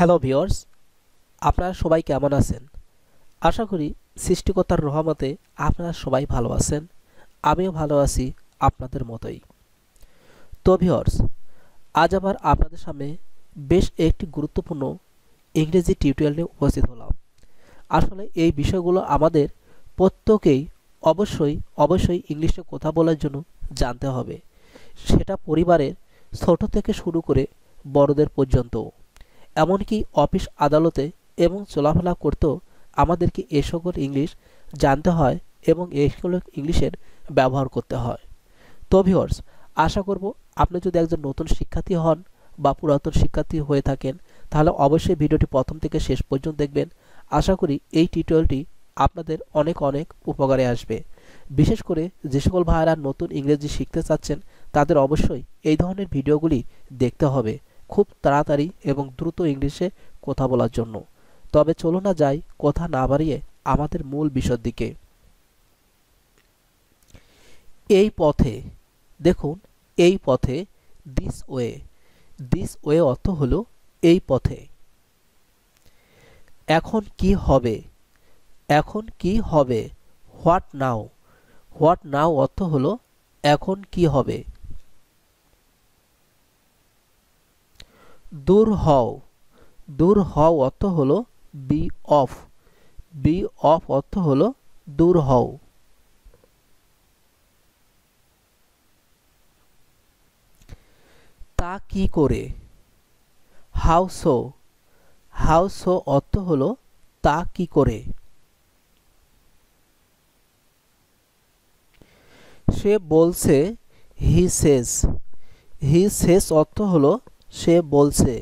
Hello viewers, আপনারা সবাই কেমন আছেন? আশা করি সৃষ্টিকর্তার রহমতে আপনারা সবাই ভালো আছেন। আমিও ভালো আছি আপনাদের মতোই। তো ভিউয়ার্স, আজ আবার আপনাদের সামনে বেশ একটি গুরুত্বপূর্ণ ইংরেজি টিউটোরিয়াল নিয়ে উপস্থিত হলাম। আসলে এই বিষয়গুলো আমাদের প্রত্যেকেই অবশ্যই ইংলিশে কথা বলার জন্য জানতে হবে। সেটা পরিবারের ছোট থেকে শুরু করে বড়দের পর্যন্ত। এমনকি অফিস আদালতে এবং চলাফেরা করতেও আমাদেরকে এ সকল ইংলিশ জানতে হয় এবং এই সকল ইংলিশের ব্যবহার করতে হয়। তো ভিউয়ার্স, আশা করব আপনি যদি একজন নতুন শিক্ষার্থী হন বা পুরাতন শিক্ষার্থী হয়ে থাকেন, তাহলে অবশ্যই ভিডিওটি প্রথম থেকে শেষ পর্যন্ত দেখবেন। আশা করি এই টিউটোরিয়ালটি আপনাদের অনেক উপকারে আসবে। বিশেষ করে যে সকল ভাইয়েরা নতুন ইংরেজি শিখতে চাচ্ছেন, তাদের অবশ্যই এই ধরনের ভিডিওগুলি দেখতে হবে খুব তাড়াতাড়ি এবং দ্রুত ইংলিশে কথা বলার জন্য। তবে চলুন না যাই কথা না বাড়িয়ে আমাদের মূল বিষয়ের দিকে। এই পথে, দেখুন, এই পথে, দিস ওয়ে অর্থ হলো এই পথে। এখন কি হবে, এখন কি হবে, হোয়াট নাও অর্থ হলো এখন কি হবে। দূর হও অর্থ হলো বি অফ অর্থ হলো দূর হও। তা কি করে, হাউ সো অর্থ হলো তা কি করে। সে বলছে, হি সেজ অর্থ হলো সে বলছে।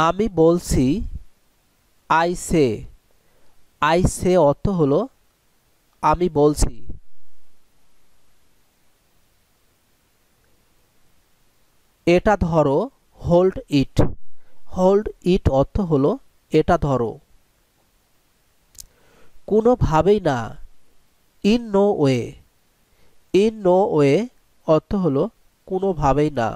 আমি বলছি, আই সে অর্থ হলো আমি বলছি। এটা ধরো, হোল্ড ইট অর্থ হলো এটা ধরো। কোনোভাবেই না, ইন নো ওয়ে অর্থ হলো কোনোভাবেই না।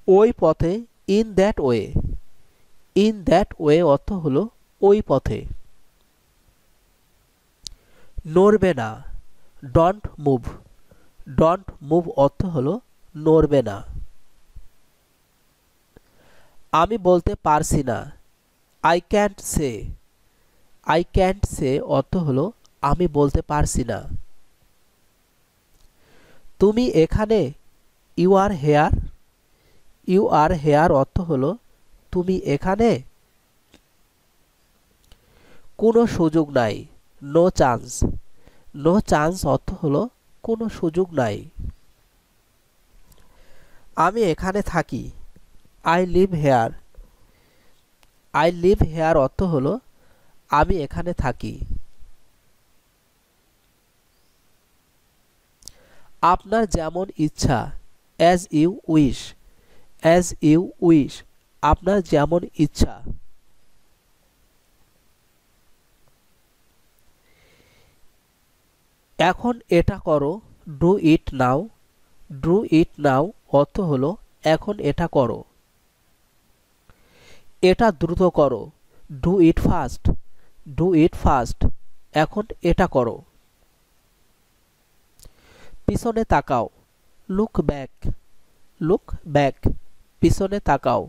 ওই পথে, ইন দ্যাট ওয়ে অর্থ হলো ওই পথে। নড়বে না, ডোন্ট মুভ অর্থ হলো নড়বে না। আমি বলতে পারছি না, আই ক্যান্ট সে অর্থ হলো আমি বলতে পারছি না। তুমি এখানে, ইউ আর হেয়ার অর্থ হলো তুমি এখানে। কোনো সুযোগ নাই, নো চান্স অর্থ হলো কোনো সুযোগ নাই। আমি এখানে থাকি, আই লিভ হেয়ার অর্থ হলো আমি এখানে থাকি। আপনার যেমন ইচ্ছা, অ্যাজ ইউ উইশ আপনার যেমন ইচ্ছা। এখন এটা করো, ডু ইট নাও অর্থ হলো এখন এটা করো। এটা দ্রুত করো, ডু ইট ফাস্ট এখন এটা করো। পিছনে তাকাও, লুক ব্যাক পিছনে তাকাও।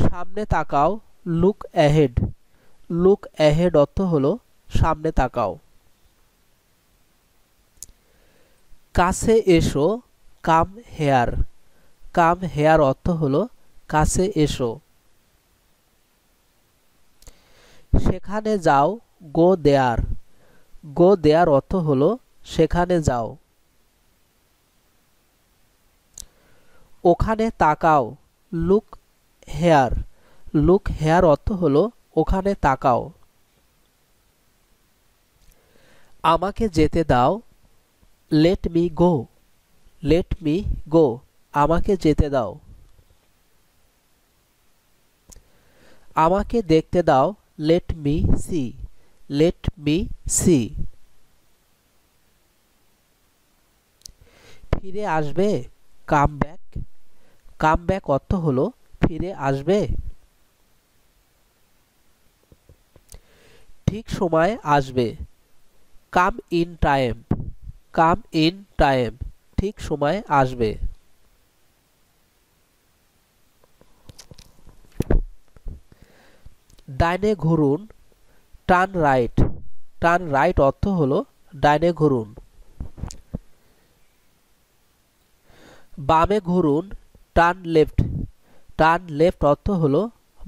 সামনে তাকাও, লুক অ্যাহেড অর্থ হলো সামনে তাকাও। কাছে এসো, কাম হেয়ার অর্থ হলো কাছে এসো। সেখানে যাও, গো দেয়ার অর্থ হলো সেখানে যাও। ওখানে তাকাও, লুক হেয়ার অর্থ হলো ওখানে তাকাও। আমাকে যেতে দাও, লেট মি গো আমাকে যেতে দাও। আমাকে দেখতে দাও, লেট মি সি ফিরে আসবে, কাম ব্যাক। কাম ব্যাক অর্থ হলো ফিরে আসবে। ঠিক সময়ে আসবে, come in time. Come in time, ঠিক সময়ে আসবে। ডাইনে ঘুরুন, টার্ন রাইট। টার্ন রাইট অর্থ হলো ডাইনে ঘুরুন। বামে ঘুরুন, টার্ন লেফট। টার্ন লেফট অর্থ হলো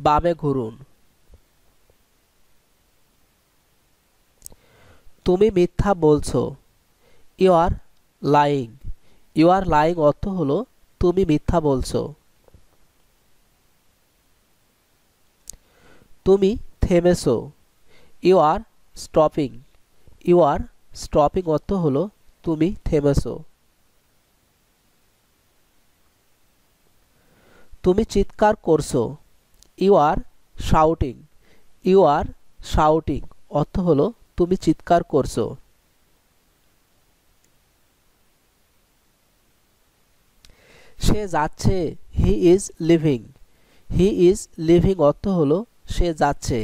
বামে ঘুরুন। তুমি মিথ্যা বলছো, you are lying. You are lying অর্থ হলো তুমি মিথ্যা বলছো। তুমি থেমেছো, you are stopping. You are stopping অর্থ হলো তুমি থেমেছো। তুমি চিৎকার করছো, you are shouting. You are shouting অর্থ হলো তুমি চিৎকার করছো। সে যাচ্ছে, he is living. He is living অর্থ হলো সে যাচ্ছে।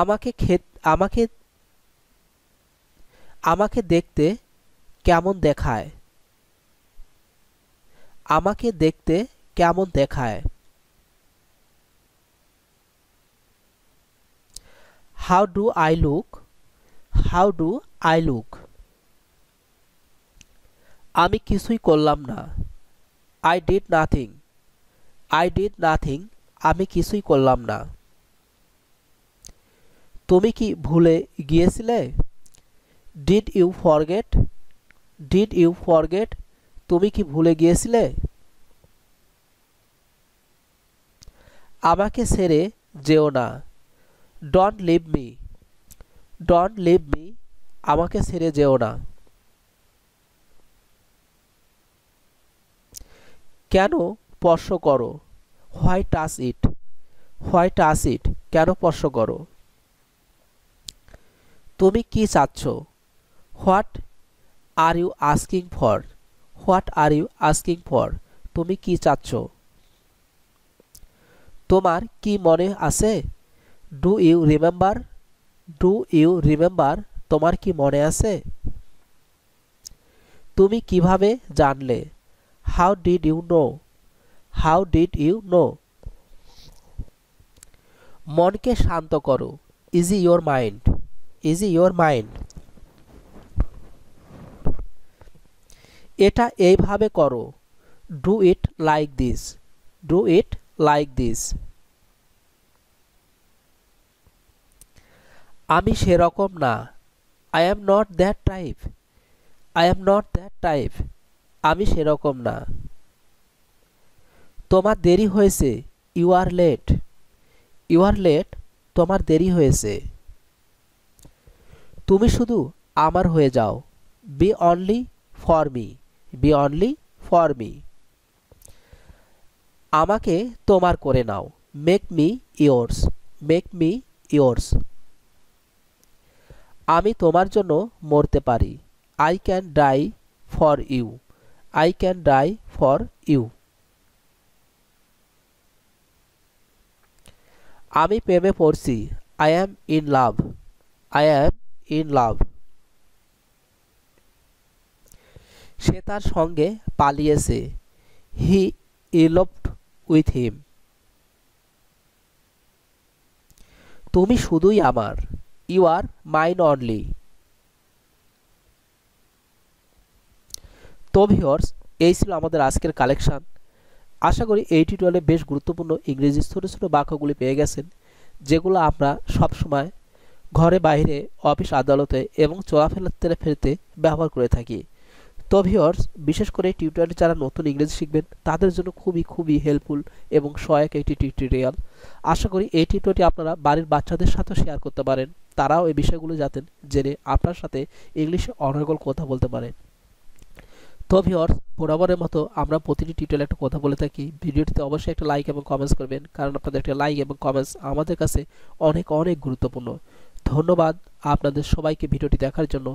আমাকে আমাকে আমাকে দেখতে কেমন দেখায়। আমাকে দেখতে কেমন দেখায়। How do I look. How do I look. আমি কিছুই করলাম না, I did nothing. I did nothing, আমি কিছুই করলাম না। তুমি কি ভুলে গিয়েছিলে, did you forget. Did you forget, তুমি কি ভুলে গিয়েছিলে। আমাকে ছেড়ে যেও না, don't leave me. Don't leave me, আমাকে ছেড়ে যেও না। কেন স্পর্শ করো, why touch it. Why touch it, কেন স্পর্শ করো। তুমি কি চাচ্ছ, what are you asking for. What are you asking for, তুমি কি চাচ্ছ। তোমার কি মনে আছে, do you remember. Do you remember, তোমার কি মনে আছে। তুমি কিভাবে জানলে, how did you know. How did you know. মনকে শান্ত করো, easy your mind. Easy your mind. এটা এইভাবে করো, do it like this. Do it like this. আমি সেরকম না, I am not that type. I am not that type, আমি সেরকম না। তোমার দেরি হয়েছে, you are late. You are late, তোমার দেরি হয়েছে। তুমি শুধু আমার হয়ে যাও, be only for me. Be only for me. আমাকে তোমার করে নাও, make me yours. Make me yours. আমি তোমার জন্য মরতে পারি, I can die for you. I can die for you. আমি প্রেমে পড়ছি, I am in love. I am in love. সে তার সঙ্গে পালিয়েছে, হি eloped উইথ হিম। তুমি শুধুই আমার, ইউ আর মাইন অনলি। তো ভিউয়ার্স, এই ছিল আমাদের আজকের কালেকশন। আশা করি এই টিউটোরিয়ালে বেশ গুরুত্বপূর্ণ ইংরেজি ছোট ছোট বাক্যগুলি পেয়ে গেছেন, যেগুলো আমরা সবসময় ঘরে বাইরে অফিস আদালতে এবং চলাফেরাতে ফেরতে ব্যবহার করে থাকি। তো ভিউয়ার্স, বিশেষ করে টিউটোরিয়াল যারা নতুন ইংরেজি শিখবেন তাদের জন্য খুবই হেল্পফুল এবং সহায়ক একটি টিউটোরিয়াল। আশা করি এই টিউটোরিয়ালটি আপনারা বাড়ির বাচ্চাদের সাথে শেয়ার করতে পারেন, তারাও এই বিষয়গুলো জানেন, জেনে আপনার সাথে ইংলিশে অনর্গল কথা বলতে পারেন। তো ভিউয়ার্স, বরাবরের মতো আমরা প্রতিটি টিউটোরিয়ালে একটা কথা বলে থাকি, ভিডিওটিতে অবশ্যই একটা লাইক এবং কমেন্টস করবেন, কারণ আপনাদের একটা লাইক এবং কমেন্টস আমাদের কাছে অনেক গুরুত্বপূর্ণ। ধন্যবাদ। আপনাদের সবাইকে ভিডিওটি দেখার জন্য